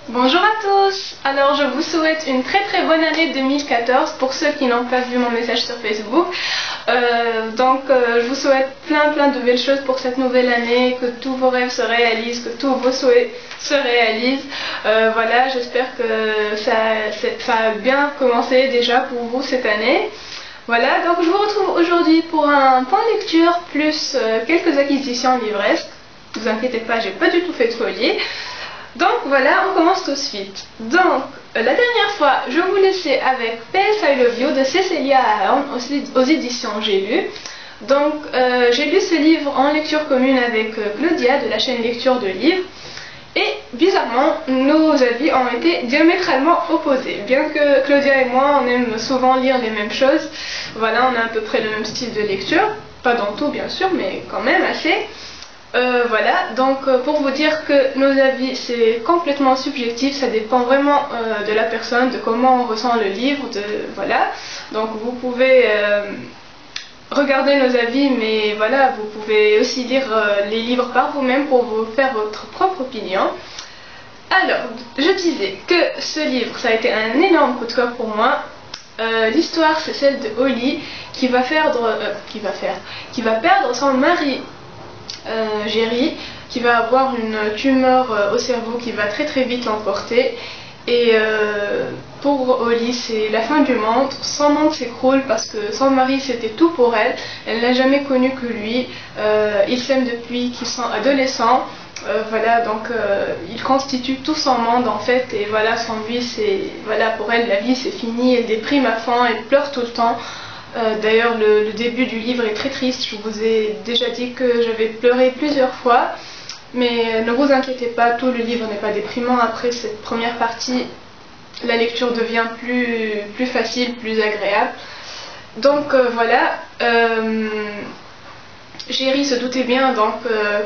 Bonjour à tous. Alors je vous souhaite une très bonne année 2014 pour ceux qui n'ont pas vu mon message sur Facebook. Je vous souhaite plein de belles choses pour cette nouvelle année, que tous vos rêves se réalisent, que tous vos souhaits se réalisent. Voilà, j'espère que ça a bien commencé déjà pour vous cette année. Voilà, donc je vous retrouve aujourd'hui pour un point lecture plus quelques acquisitions livresques. Ne vous inquiétez pas, j'ai pas du tout fait de folie. Donc voilà, on commence tout de suite. Donc, la dernière fois, je vous laissais avec PS I Love You de Cecilia Ahern aux éditions J'ai lu. Donc, j'ai lu ce livre en lecture commune avec Claudia de la chaîne Lecture de Livres. Et bizarrement, nos avis ont été diamétralement opposés. Bien que Claudia et moi, on aime souvent lire les mêmes choses. Voilà, on a à peu près le même style de lecture. Pas dans tout, bien sûr, mais quand même assez. Voilà, donc pour vous dire que nos avis c'est complètement subjectif, ça dépend vraiment de la personne, de comment on ressent le livre, voilà. Donc vous pouvez regarder nos avis, mais voilà, vous pouvez aussi lire les livres par vous-même pour vous faire votre propre opinion. Alors, je disais que ce livre, ça a été un énorme coup de cœur pour moi. L'histoire c'est celle de Holly qui va perdre son mari. Jerry, qui va avoir une tumeur au cerveau qui va très vite l'emporter. Et pour Holly, c'est la fin du monde. Son monde s'écroule parce que son mari c'était tout pour elle. Elle n'a jamais connu que lui. Ils s'aiment depuis qu'ils sont adolescents. Voilà, donc il constitue tout son monde en fait. Et voilà, sans lui, voilà, pour elle, la vie c'est fini. Elle déprime à fond, elle pleure tout le temps. D'ailleurs, le début du livre est très triste. Je vous ai déjà dit que j'avais pleuré plusieurs fois. Mais ne vous inquiétez pas, tout le livre n'est pas déprimant. Après cette première partie, la lecture devient plus facile, plus agréable. Donc voilà. Jerry se doutait bien donc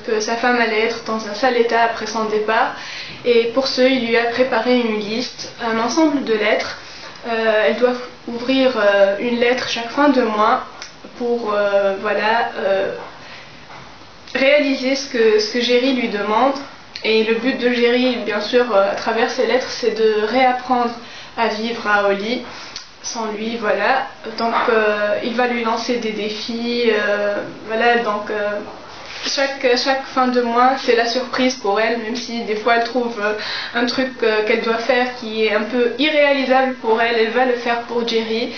que sa femme allait être dans un sale état après son départ. Et pour ce, il lui a préparé une liste, un ensemble de lettres. Elle doit ouvrir une lettre chaque fin de mois pour réaliser ce que Jerry lui demande. Et le but de Jerry, bien sûr, à travers ces lettres, c'est de réapprendre à vivre à Holly sans lui, voilà. Donc il va lui lancer des défis, voilà, donc chaque fin de mois, c'est la surprise pour elle, même si des fois elle trouve un truc qu'elle doit faire qui est un peu irréalisable pour elle, elle va le faire pour Jerry.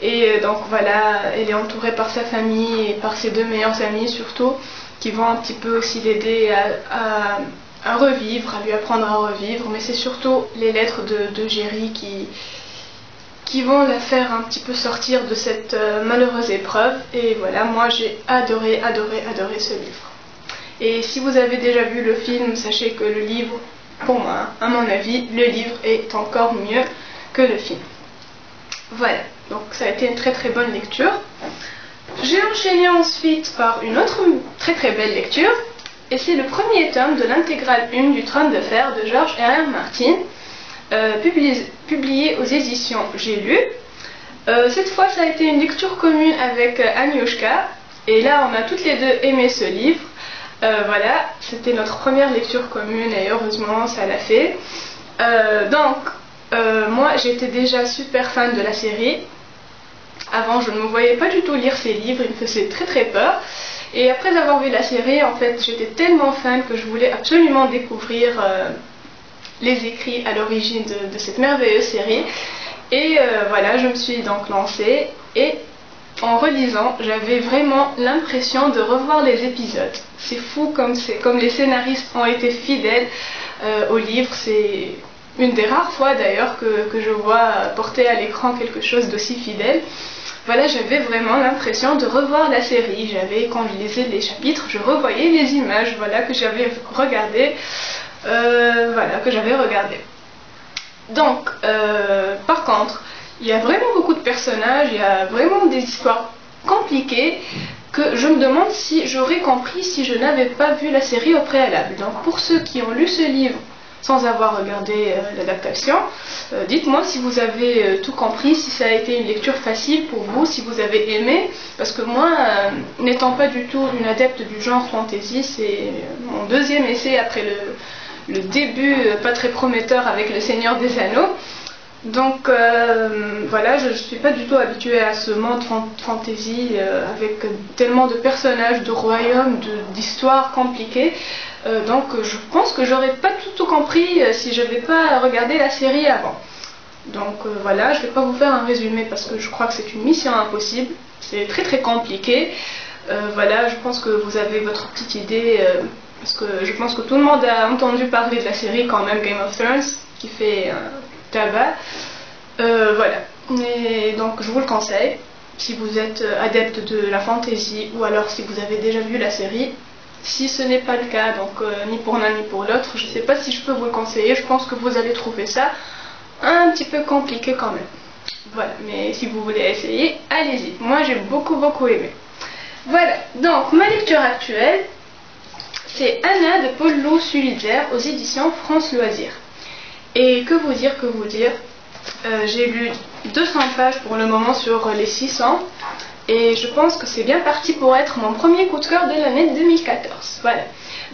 Et donc voilà, elle est entourée par sa famille et par ses deux meilleurs amis surtout, qui vont un petit peu aussi l'aider à revivre, à lui apprendre à revivre. Mais c'est surtout les lettres de Jerry qui vont la faire un petit peu sortir de cette malheureuse épreuve. Et voilà, moi j'ai adoré ce livre. Et si vous avez déjà vu le film, sachez que le livre, pour moi, à mon avis, le livre est encore mieux que le film. Voilà, donc ça a été une très bonne lecture. J'ai enchaîné ensuite par une autre très belle lecture. Et c'est le premier tome de l'intégrale 1 du Trône de Fer de George R.R. Martin. Publié aux éditions J'ai lu. Cette fois ça a été une lecture commune avec Agnieszka et là on a toutes les deux aimé ce livre. Voilà, c'était notre première lecture commune et heureusement ça l'a fait. Moi j'étais déjà super fan de la série. Avant je ne me voyais pas du tout lire ces livres, ils me faisaient très peur. Et après avoir vu la série, en fait j'étais tellement fan que je voulais absolument découvrir les écrits à l'origine de cette merveilleuse série. Et voilà, je me suis donc lancée et en relisant, j'avais vraiment l'impression de revoir les épisodes. C'est fou comme les scénaristes ont été fidèles au livre. C'est une des rares fois d'ailleurs que je vois porter à l'écran quelque chose d'aussi fidèle. Voilà, j'avais vraiment l'impression de revoir la série. Quand je lisais les chapitres, je revoyais les images, voilà, que j'avais regardées. Donc, par contre, il y a vraiment beaucoup de personnages, il y a vraiment des histoires compliquées que je me demande si j'aurais compris si je n'avais pas vu la série au préalable. Donc, pour ceux qui ont lu ce livre sans avoir regardé l'adaptation, dites-moi si vous avez tout compris, si ça a été une lecture facile pour vous, si vous avez aimé, parce que moi, n'étant pas du tout une adepte du genre fantasy, c'est mon deuxième essai après le début pas très prometteur avec le Seigneur des Anneaux. Donc voilà, je ne suis pas du tout habituée à ce monde fantasy avec tellement de personnages, de royaumes, d'histoires compliquées. Donc je pense que j'aurais pas tout compris si je n'avais pas regardé la série avant. Donc voilà, je ne vais pas vous faire un résumé parce que je crois que c'est une mission impossible. C'est très compliqué. Voilà, je pense que vous avez votre petite idée parce que je pense que tout le monde a entendu parler de la série quand même, Game of Thrones, qui fait tabac. Voilà, et donc je vous le conseille si vous êtes adepte de la fantasy ou alors si vous avez déjà vu la série. Si ce n'est pas le cas, donc ni pour l'un ni pour l'autre, je ne sais pas si je peux vous le conseiller. Je pense que vous allez trouver ça un petit peu compliqué quand même. Voilà, mais si vous voulez essayer, allez-y. Moi j'ai beaucoup aimé. Voilà, donc ma lecture actuelle, c'est Anna de Paul Sulitzer aux éditions France Loisirs. Et que vous dire, j'ai lu 200 pages pour le moment sur les 600 et je pense que c'est bien parti pour être mon premier coup de cœur de l'année 2014. Voilà.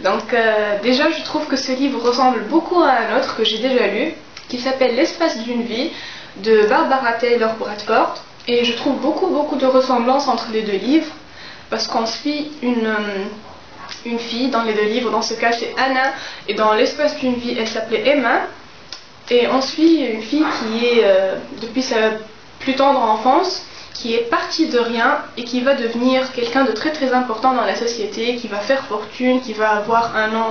Donc déjà je trouve que ce livre ressemble beaucoup à un autre que j'ai déjà lu qui s'appelle L'espace d'une vie de Barbara Taylor Bradford et je trouve beaucoup de ressemblances entre les deux livres parce qu'on suit une fille dans les deux livres. Dans ce cas c'est Anna et dans L'espace d'une vie elle s'appelait Emma. Et on suit une fille qui est, depuis sa plus tendre enfance, qui est partie de rien et qui va devenir quelqu'un de très important dans la société, qui va faire fortune, qui va avoir un nom,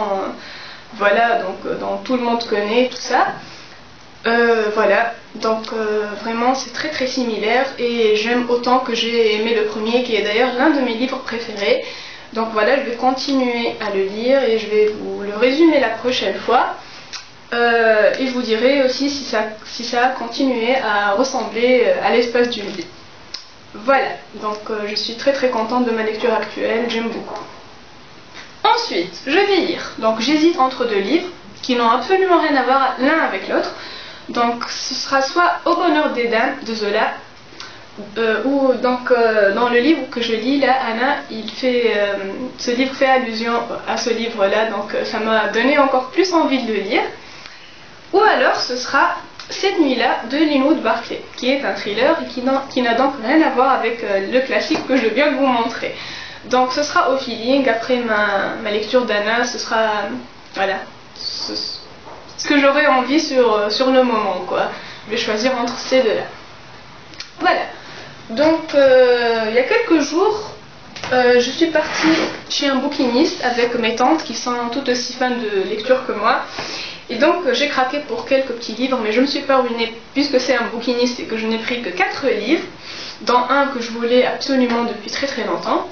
voilà, donc dont tout le monde connaît, tout ça. Voilà, donc vraiment c'est très similaire et j'aime autant que j'ai aimé le premier, qui est d'ailleurs l'un de mes livres préférés. Donc voilà, je vais continuer à le lire et je vais vous le résumer la prochaine fois. Et je vous dirai aussi si ça a continué à ressembler à l'espace d'une vie. Voilà, donc je suis très contente de ma lecture actuelle, j'aime beaucoup. Ensuite, je vais lire. Donc j'hésite entre deux livres qui n'ont absolument rien à voir l'un avec l'autre. Donc ce sera soit Au bonheur des dames de Zola, ou donc dans le livre que je lis là, Anna, ce livre fait allusion à ce livre-là, donc ça m'a donné encore plus envie de le lire. Ou alors ce sera Cette nuit-là de Linwood Barclay, qui est un thriller et qui n'a donc rien à voir avec le classique que je viens de vous montrer. Donc ce sera au feeling, après ma lecture d'Anna, ce sera voilà, ce que j'aurai envie sur le moment, quoi. Je vais choisir entre ces deux-là. Voilà, donc il y a quelques jours, je suis partie chez un bouquiniste avec mes tantes qui sont toutes aussi fans de lecture que moi. Et donc j'ai craqué pour quelques petits livres, mais je me suis pas ruinée puisque c'est un bouquiniste et que je n'ai pris que 4 livres, dont un que je voulais absolument depuis très longtemps.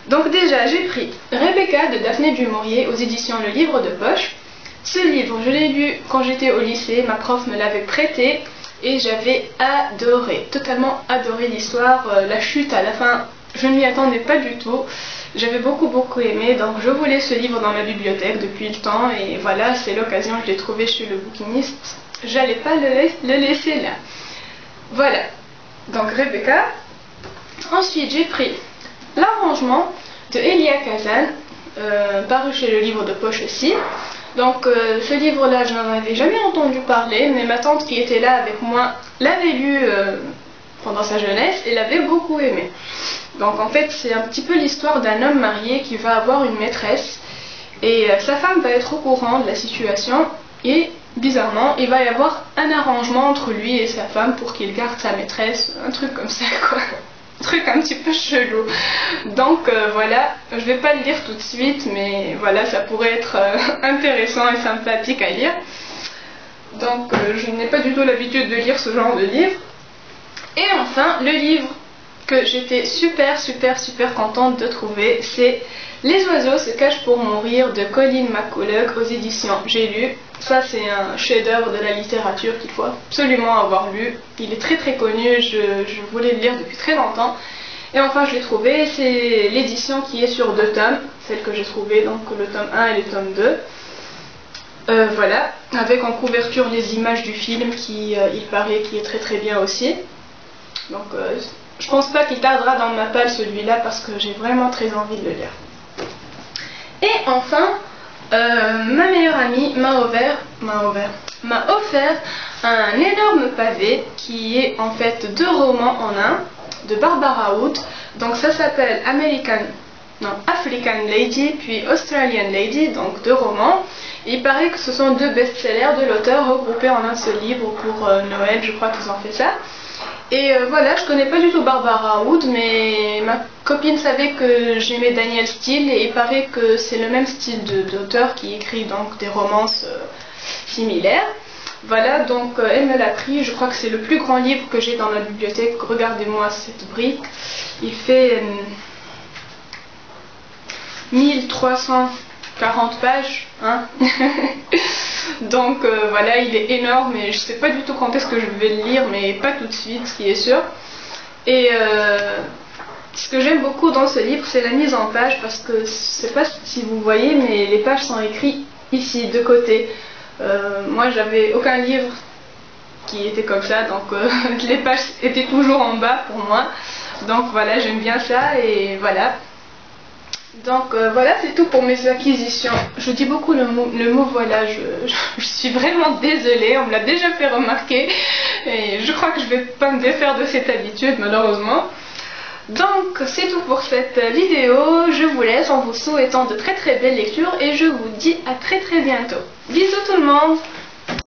Donc déjà j'ai pris Rebecca de Daphné du Maurier aux éditions Le Livre de Poche. Ce livre je l'ai lu quand j'étais au lycée, ma prof me l'avait prêté et j'avais adoré, totalement adoré l'histoire, la chute à la fin, je ne m'y attendais pas du tout. J'avais beaucoup aimé, donc je voulais ce livre dans ma bibliothèque depuis le temps et voilà, c'est l'occasion, je l'ai trouvé chez le bouquiniste. J'allais pas le laisser là. Voilà, donc Rebecca. Ensuite j'ai pris L'arrangement de Elia Kazan, paru chez Le Livre de Poche aussi. Donc ce livre-là, je n'en avais jamais entendu parler, mais ma tante qui était là avec moi l'avait lu pendant sa jeunesse et l'avait beaucoup aimé. Donc en fait c'est un petit peu l'histoire d'un homme marié qui va avoir une maîtresse et sa femme va être au courant de la situation et bizarrement il va y avoir un arrangement entre lui et sa femme pour qu'il garde sa maîtresse, un truc comme ça quoi. Un truc un petit peu chelou. Donc voilà, je vais pas le lire tout de suite mais voilà, ça pourrait être intéressant et sympathique à lire. Donc je n'ai pas du tout l'habitude de lire ce genre de livre. Et enfin le livre que j'étais super contente de trouver, c'est Les oiseaux se cachent pour mourir de Colin McCulloch aux éditions J'ai lu. Ça c'est un chef-d'œuvre de la littérature qu'il faut absolument avoir lu. Il est très connu, je voulais le lire depuis très longtemps. Et enfin je l'ai trouvé, c'est l'édition qui est sur 2 tomes, celle que j'ai trouvée, donc le tome 1 et le tome 2. Voilà, avec en couverture les images du film qui, il paraît, qui est très bien aussi. Donc je pense pas qu'il tardera dans ma palle celui-là parce que j'ai vraiment très envie de le lire. Et enfin, Ma meilleure amie m'a offert un énorme pavé qui est en fait 2 romans en un de Barbara Wood. Donc ça s'appelle African Lady puis Australian Lady, donc 2 romans. Il paraît que ce sont 2 best-sellers de l'auteur regroupés en un seul livre pour Noël, je crois qu'ils ont fait ça. Et voilà, je connais pas du tout Barbara Wood, mais ma copine savait que j'aimais Danielle Steel et il paraît que c'est le même style d'auteur qui écrit donc des romances similaires. Voilà, donc elle me l'a pris, je crois que c'est le plus grand livre que j'ai dans ma bibliothèque. Regardez-moi cette brique, il fait 1340 pages, hein. Donc voilà, il est énorme et je sais pas du tout quand est-ce que je vais le lire, mais pas tout de suite, ce qui est sûr. Et ce que j'aime beaucoup dans ce livre, c'est la mise en page, parce que je sais pas si vous voyez, mais les pages sont écrites ici, de côté. Moi, j'avais aucun livre qui était comme ça, donc les pages étaient toujours en bas pour moi. Donc voilà, j'aime bien ça et voilà. Donc voilà, c'est tout pour mes acquisitions. Je dis beaucoup le mot voilà, je suis vraiment désolée, on me l'a déjà fait remarquer et je crois que je vais pas me défaire de cette habitude malheureusement. Donc c'est tout pour cette vidéo, je vous laisse en vous souhaitant de très belles lectures et je vous dis à très bientôt. Bisous tout le monde!